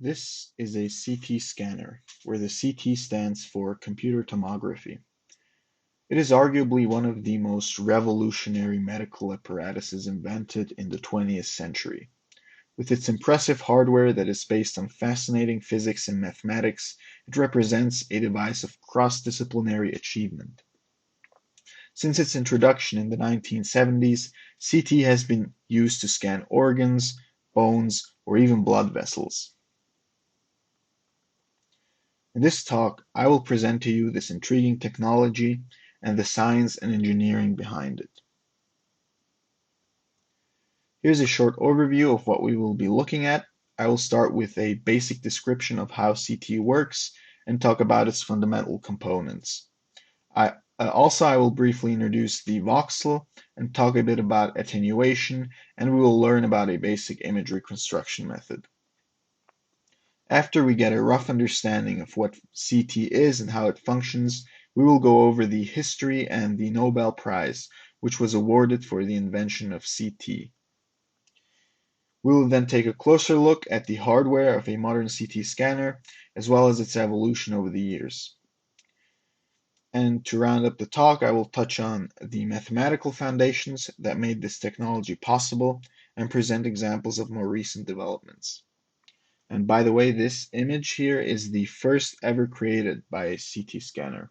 This is a CT scanner, where the CT stands for computer tomography. It is arguably one of the most revolutionary medical apparatuses invented in the 20th century. With its impressive hardware that is based on fascinating physics and mathematics, it represents a device of cross-disciplinary achievement. Since its introduction in the 1970s, CT has been used to scan organs, bones, or even blood vessels. In this talk, I will present to you this intriguing technology and the science and engineering behind it. Here's a short overview of what we will be looking at. I will start with a basic description of how CT works and talk about its fundamental components. I will briefly introduce the voxel and talk a bit about attenuation, and we will learn about a basic image reconstruction method. After we get a rough understanding of what CT is and how it functions, we will go over the history and the Nobel Prize, which was awarded for the invention of CT. We will then take a closer look at the hardware of a modern CT scanner, as well as its evolution over the years. And to round up the talk, I will touch on the mathematical foundations that made this technology possible and present examples of more recent developments. And by the way, this image here is the first ever created by a CT scanner.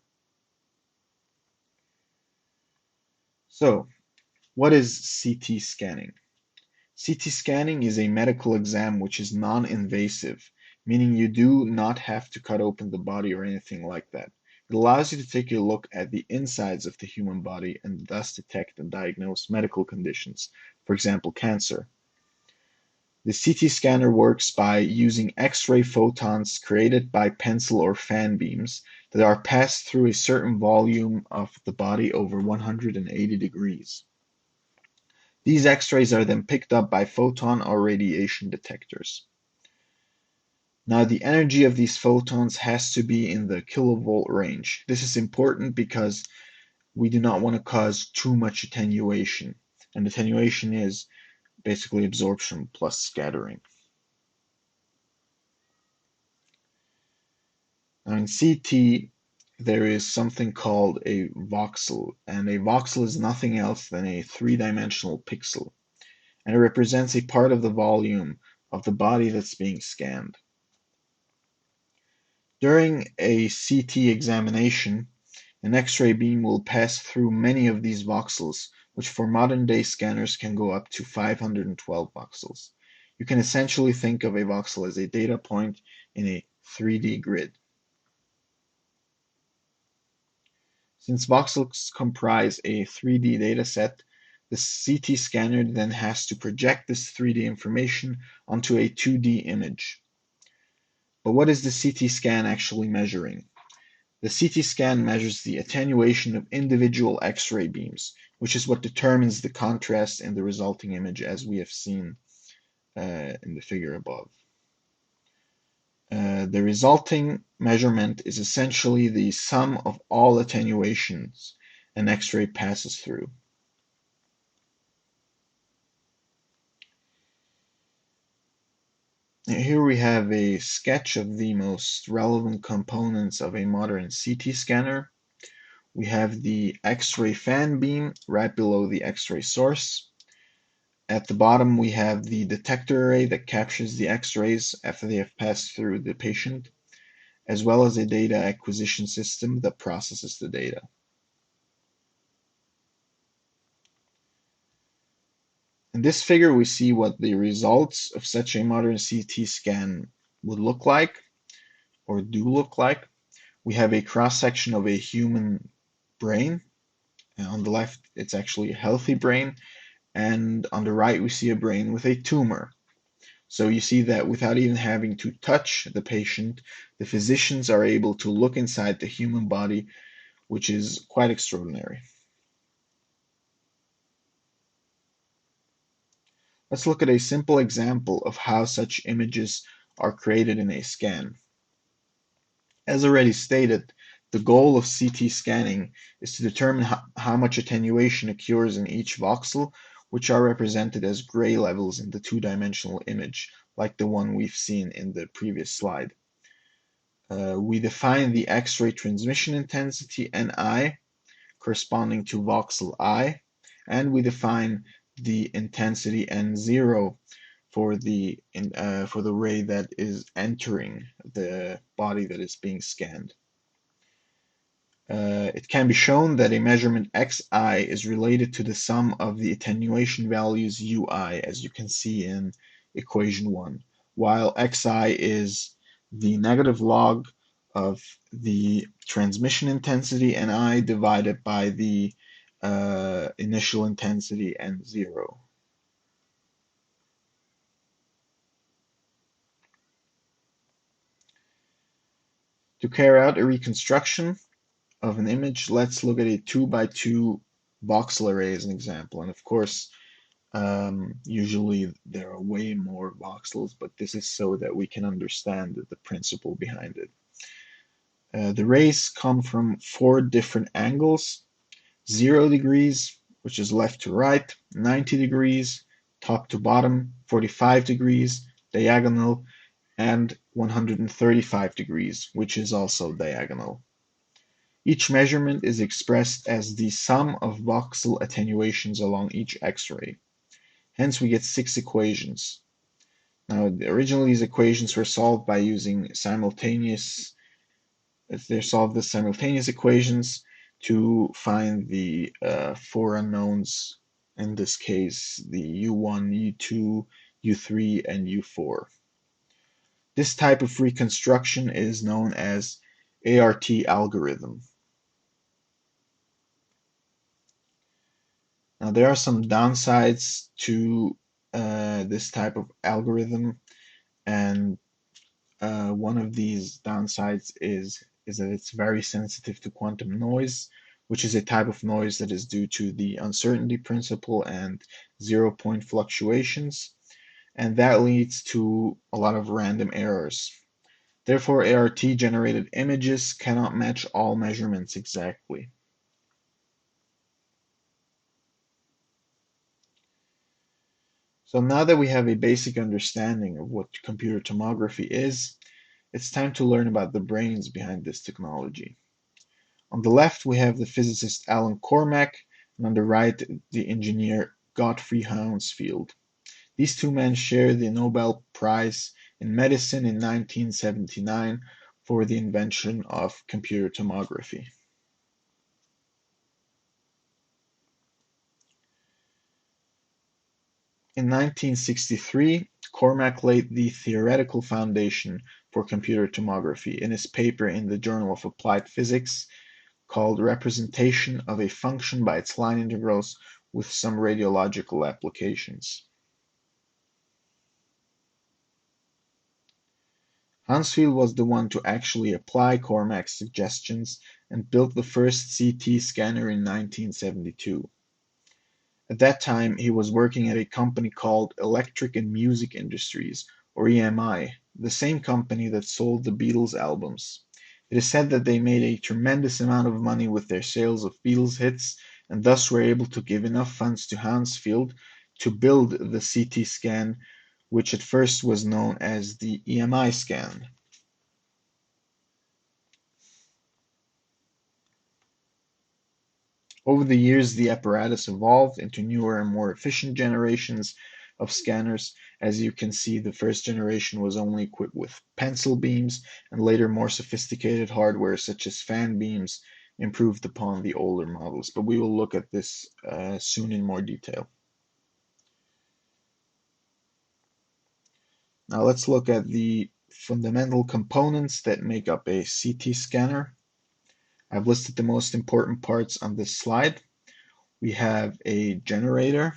So, what is CT scanning? CT scanning is a medical exam which is non-invasive, meaning you do not have to cut open the body or anything like that. It allows you to take a look at the insides of the human body and thus detect and diagnose medical conditions, for example, cancer. The CT scanner works by using X-ray photons created by pencil or fan beams that are passed through a certain volume of the body over 180 degrees. These X-rays are then picked up by photon or radiation detectors. Now, the energy of these photons has to be in the kilovolt range. This is important because we do not want to cause too much attenuation, and attenuation is basically absorption plus scattering. Now in CT, there is something called a voxel, and a voxel is nothing else than a three-dimensional pixel, and it represents a part of the volume of the body that's being scanned. During a CT examination, an X-ray beam will pass through many of these voxels, which for modern-day scanners can go up to 512 voxels. You can essentially think of a voxel as a data point in a 3D grid. Since voxels comprise a 3D dataset, the CT scanner then has to project this 3D information onto a 2D image. But what is the CT scan actually measuring? The CT scan measures the attenuation of individual X-ray beams, which is what determines the contrast in the resulting image, as we have seen in the figure above. The resulting measurement is essentially the sum of all attenuations an X-ray passes through. Here we have a sketch of the most relevant components of a modern CT scanner. We have the X-ray fan beam right below the X-ray source. At the bottom, we have the detector array that captures the X-rays after they have passed through the patient, as well as a data acquisition system that processes the data. In this figure, we see what the results of such a modern CT scan would look like, or do look like. We have a cross-section of a human brain. And on the left, it's actually a healthy brain. And on the right, we see a brain with a tumor. So you see that without even having to touch the patient, the physicians are able to look inside the human body, which is quite extraordinary. Let's look at a simple example of how such images are created in a scan. As already stated, the goal of CT scanning is to determine how much attenuation occurs in each voxel, which are represented as gray levels in the two-dimensional image, like the one we've seen in the previous slide. We define the X-ray transmission intensity Ni corresponding to voxel I, and we define the intensity N0 for the ray that is entering the body that is being scanned. It can be shown that a measurement xi is related to the sum of the attenuation values ui, as you can see in equation 1, while xi is the negative log of the transmission intensity Ni divided by the initial intensity N0. To carry out a reconstruction of an image, let's look at a 2x2 voxel array as an example. And of course, usually there are way more voxels, but this is so that we can understand the principle behind it. The rays come from 4 different angles: 0 degrees, which is left to right, 90 degrees, top to bottom, 45 degrees, diagonal, and 135 degrees, which is also diagonal. Each measurement is expressed as the sum of voxel attenuations along each X-ray. Hence, we get 6 equations. Now, originally these equations were solved by using simultaneous equations to find the 4 unknowns, in this case, the U1, U2, U3, and U4. This type of reconstruction is known as ART algorithm. Now, there are some downsides to this type of algorithm, and one of these downsides is that it's very sensitive to quantum noise, which is a type of noise that is due to the uncertainty principle and 0-point fluctuations, and that leads to a lot of random errors. Therefore, ART-generated images cannot match all measurements exactly. So now that we have a basic understanding of what computer tomography is, it's time to learn about the brains behind this technology. On the left, we have the physicist Alan Cormack, and on the right, the engineer Godfrey Hounsfield. These two men shared the Nobel Prize in Medicine in 1979 for the invention of computer tomography. In 1963, Cormack laid the theoretical foundation for computer tomography in his paper in the Journal of Applied Physics called Representation of a Function by its Line Integrals with Some Radiological Applications. Hounsfield was the one to actually apply Cormack's suggestions and built the first CT scanner in 1972. At that time, he was working at a company called Electric and Music Industries, or EMI, the same company that sold the Beatles albums. It is said that they made a tremendous amount of money with their sales of Beatles hits, and thus were able to give enough funds to Hounsfield to build the CT scan, which at first was known as the EMI scan. Over the years, the apparatus evolved into newer and more efficient generations of scanners. As you can see, the first generation was only equipped with pencil beams, and later more sophisticated hardware such as fan beams improved upon the older models. But we will look at this soon in more detail. Now let's look at the fundamental components that make up a CT scanner. I've listed the most important parts on this slide. We have a generator,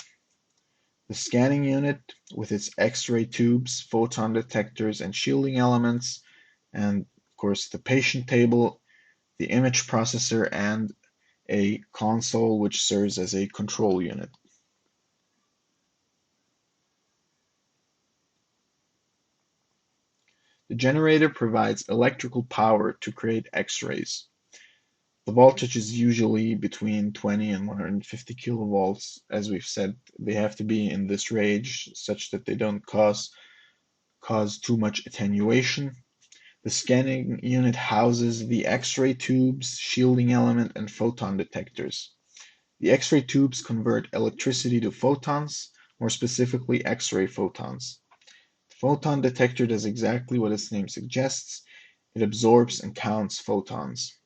the scanning unit with its X-ray tubes, photon detectors, and shielding elements, and of course the patient table, the image processor, and a console which serves as a control unit. The generator provides electrical power to create X-rays. The voltage is usually between 20 and 150 kilovolts. As we've said, they have to be in this range such that they don't cause cause too much attenuation. The scanning unit houses the X-ray tubes, shielding element, and photon detectors. The X-ray tubes convert electricity to photons, more specifically X-ray photons. The photon detector does exactly what its name suggests. It absorbs and counts photons.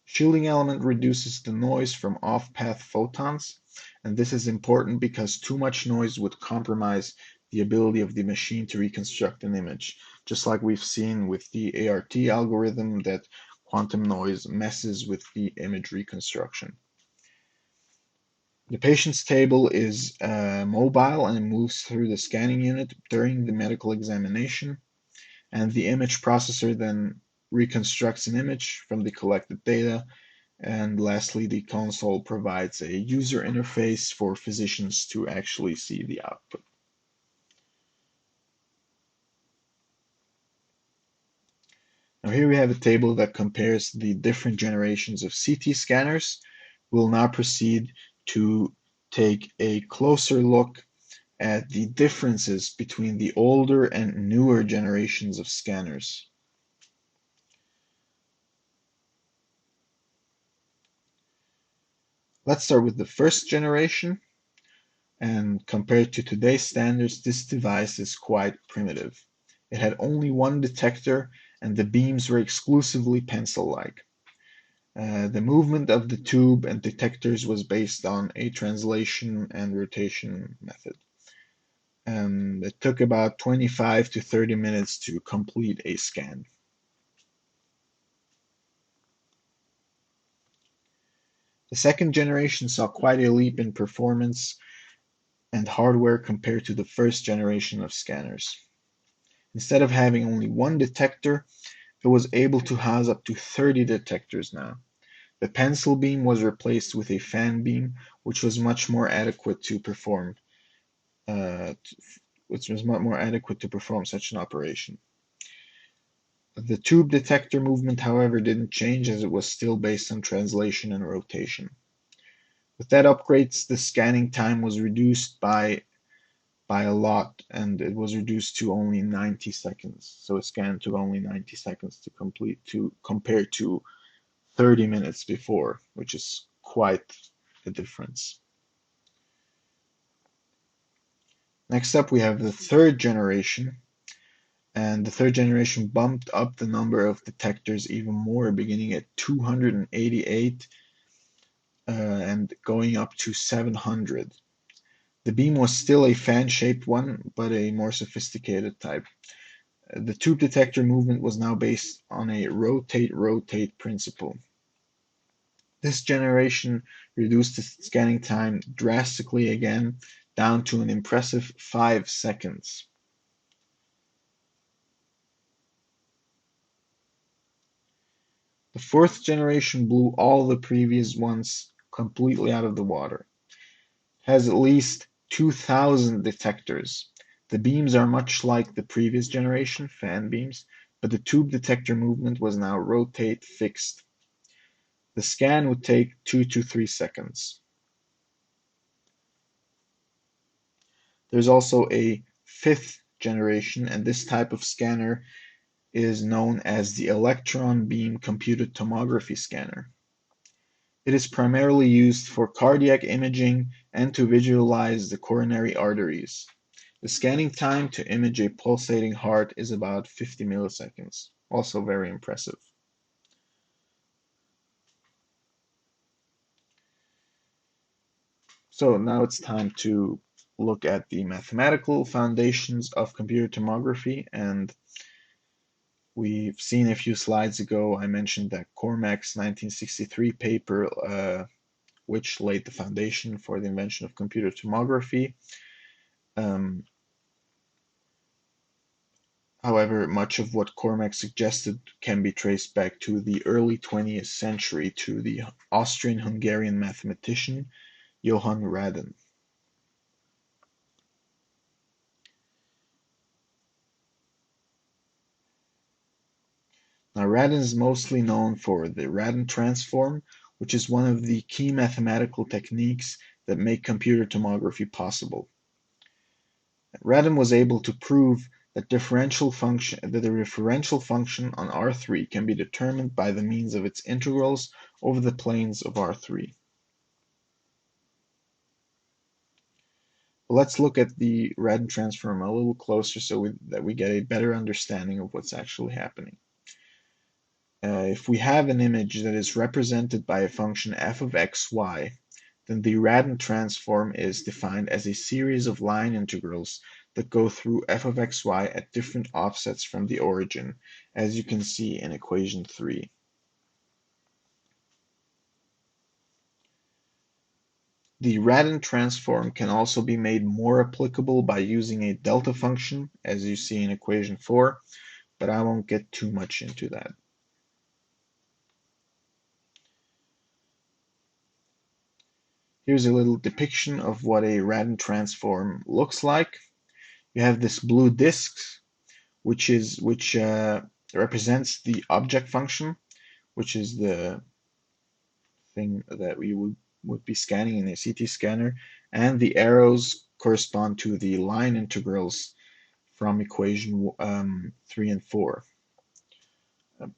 Shielding element reduces the noise from off-path photons, and this is important because too much noise would compromise the ability of the machine to reconstruct an image, just like we've seen with the ART algorithm that quantum noise messes with the image reconstruction. The patient's table is mobile and moves through the scanning unit during the medical examination, and the image processor then reconstructs an image from the collected data. And lastly, the console provides a user interface for physicians to actually see the output. Now here we have a table that compares the different generations of CT scanners. We'll now proceed to take a closer look at the differences between the older and newer generations of scanners. Let's start with the first generation, and compared to today's standards, this device is quite primitive. It had only one detector, and the beams were exclusively pencil-like. The movement of the tube and detectors was based on a translation and rotation method. And it took about 25 to 30 minutes to complete a scan. The second generation saw quite a leap in performance and hardware compared to the first generation of scanners. Instead of having only one detector, it was able to house up to 30 detectors now. The pencil beam was replaced with a fan beam, which was much more adequate to perform such an operation. The tube detector movement, however, didn't change as it was still based on translation and rotation. With that upgrades, the scanning time was reduced by a lot, and it was reduced to only 90 seconds. So a scan took only 90 seconds to complete compared to 30 minutes before, which is quite a difference. Next up, we have the third generation, and the third generation bumped up the number of detectors even more, beginning at 288 and going up to 700. The beam was still a fan-shaped one, but a more sophisticated type. The tube detector movement was now based on a rotate-rotate principle. This generation reduced the scanning time drastically again, down to an impressive 5 seconds. The fourth generation blew all the previous ones completely out of the water. It has at least 2,000 detectors. The beams are much like the previous generation, fan beams, but the tube detector movement was now rotate fixed. The scan would take 2 to 3 seconds. There's also a fifth generation, and this type of scanner is known as the electron beam computed tomography scanner. It is primarily used for cardiac imaging and to visualize the coronary arteries. The scanning time to image a pulsating heart is about 50 milliseconds, also very impressive. So now it's time to look at the mathematical foundations of computer tomography, and we've seen a few slides ago, I mentioned that Cormack's 1963 paper, which laid the foundation for the invention of computer tomography. Um, However, much of what Cormack suggested can be traced back to the early 20th century to the Austrian-Hungarian mathematician Johann Radon. Now, Radon is mostly known for the Radon transform, which is one of the key mathematical techniques that make computer tomography possible. Radon was able to prove that the differential function on R3 can be determined by the means of its integrals over the planes of R3. Let's look at the Radon transform a little closer so that we get a better understanding of what's actually happening. If we have an image that is represented by a function f of x, y, then the Radon transform is defined as a series of line integrals that go through f of x, y at different offsets from the origin, as you can see in equation 3. The Radon transform can also be made more applicable by using a delta function, as you see in equation 4, but I won't get too much into that. Here's a little depiction of what a Radon transform looks like. You have this blue disk, which represents the object function, which is the thing that we would be scanning in a CT scanner, and the arrows correspond to the line integrals from equation 3 and 4.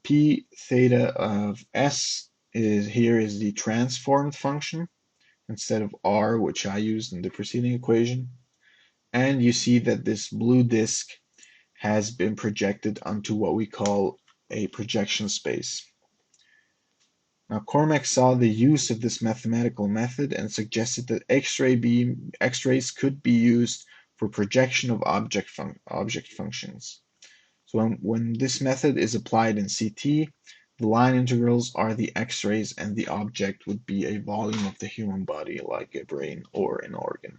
P theta of S is the transformed function instead of R, which I used in the preceding equation. And you see that this blue disk has been projected onto what we call a projection space. Now, Cormack saw the use of this mathematical method and suggested that X-rays could be used for projection of object functions. So when this method is applied in CT, the line integrals are the X-rays and the object would be a volume of the human body, like a brain or an organ.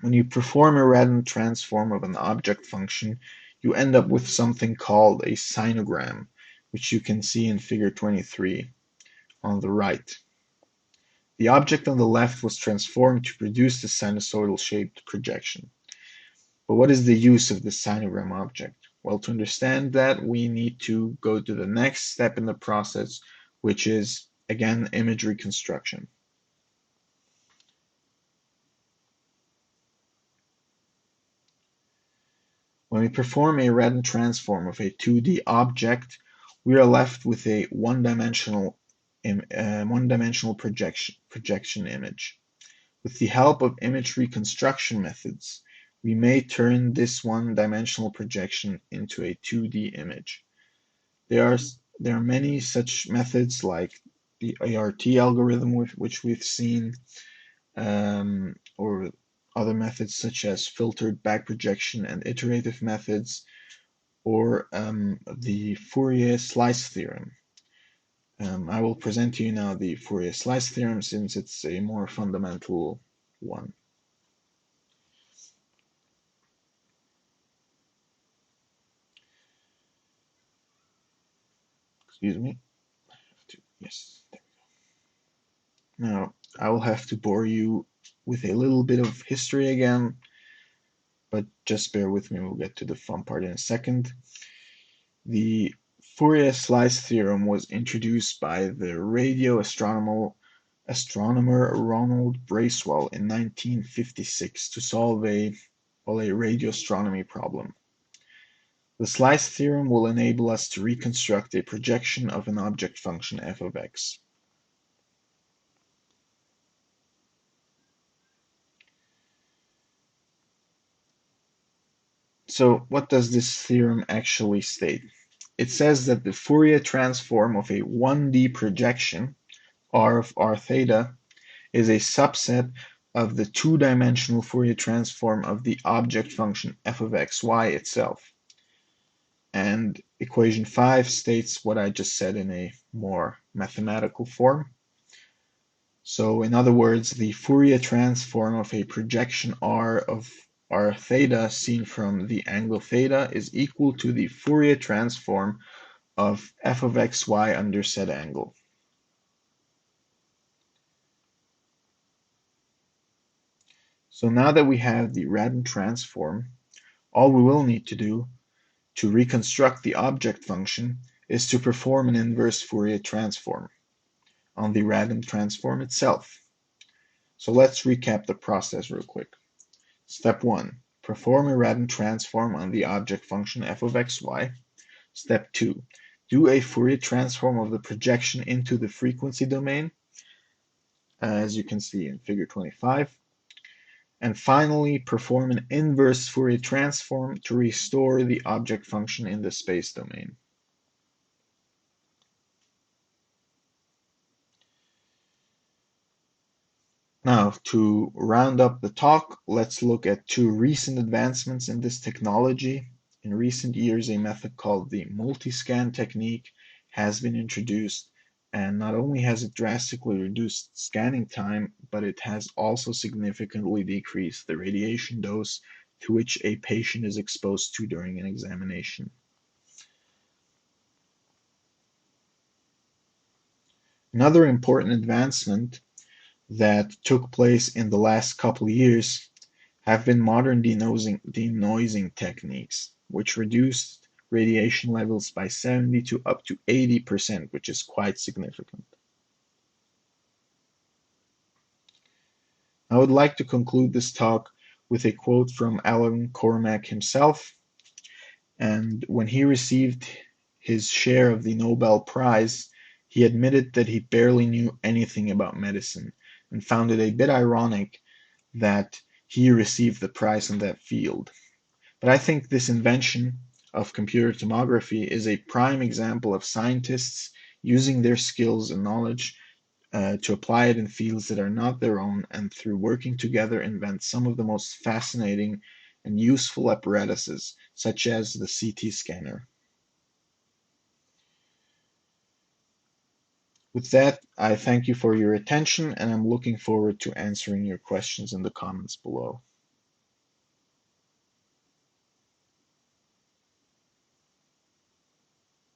When you perform a Radon transform of an object function, you end up with something called a sinogram, which you can see in figure 23 on the right. The object on the left was transformed to produce the sinusoidal shaped projection. But what is the use of this sinogram object? Well, to understand that, we need to go to the next step in the process, which is, again, image reconstruction. When we perform a Radon transform of a 2D object, we are left with a one-dimensional projection image. With the help of image reconstruction methods, we may turn this one-dimensional projection into a 2D image. There are many such methods like the ART algorithm, which we've seen, or other methods such as filtered back projection and iterative methods, or the Fourier slice theorem. I will present to you now the Fourier slice theorem since it's a more fundamental one. Excuse me. Yes, there we go. Now, I will have to bore you with a little bit of history again, but just bear with me, we'll get to the fun part in a second. The Fourier slice theorem was introduced by the radio astronomer Ronald Bracewell in 1956 to solve a radio astronomy problem. The slice theorem will enable us to reconstruct a projection of an object function f of x. So what does this theorem actually state? It says that the Fourier transform of a 1D projection, R of r theta, is a subset of the two-dimensional Fourier transform of the object function f of x, y itself. And equation 5 states what I just said in a more mathematical form. So in other words, the Fourier transform of a projection R of r theta seen from the angle theta is equal to the Fourier transform of f of x, y under said angle. So now that we have the Radon transform, all we will need to do to reconstruct the object function is to perform an inverse Fourier transform on the Radon transform itself. So let's recap the process real quick. Step 1. Perform a random transform on the object function f of xy. Step 2. Do a Fourier transform of the projection into the frequency domain, as you can see in figure 25. And finally, perform an inverse Fourier transform to restore the object function in the space domain. Now, to round up the talk, let's look at two recent advancements in this technology. In recent years, a method called the multi-scan technique has been introduced, and not only has it drastically reduced scanning time, but it has also significantly decreased the radiation dose to which a patient is exposed to during an examination. Another important advancement that took place in the last couple of years have been modern denoising techniques, which reduced radiation levels by 70 to up to 80%, which is quite significant. I would like to conclude this talk with a quote from Alan Cormack himself. And when he received his share of the Nobel Prize, he admitted that he barely knew anything about medicine and found it a bit ironic that he received the prize in that field. But I think this invention of computer tomography is a prime example of scientists using their skills and knowledge to apply it in fields that are not their own, and through working together invent some of the most fascinating and useful apparatuses, such as the CT scanner. With that, I thank you for your attention, and I'm looking forward to answering your questions in the comments below.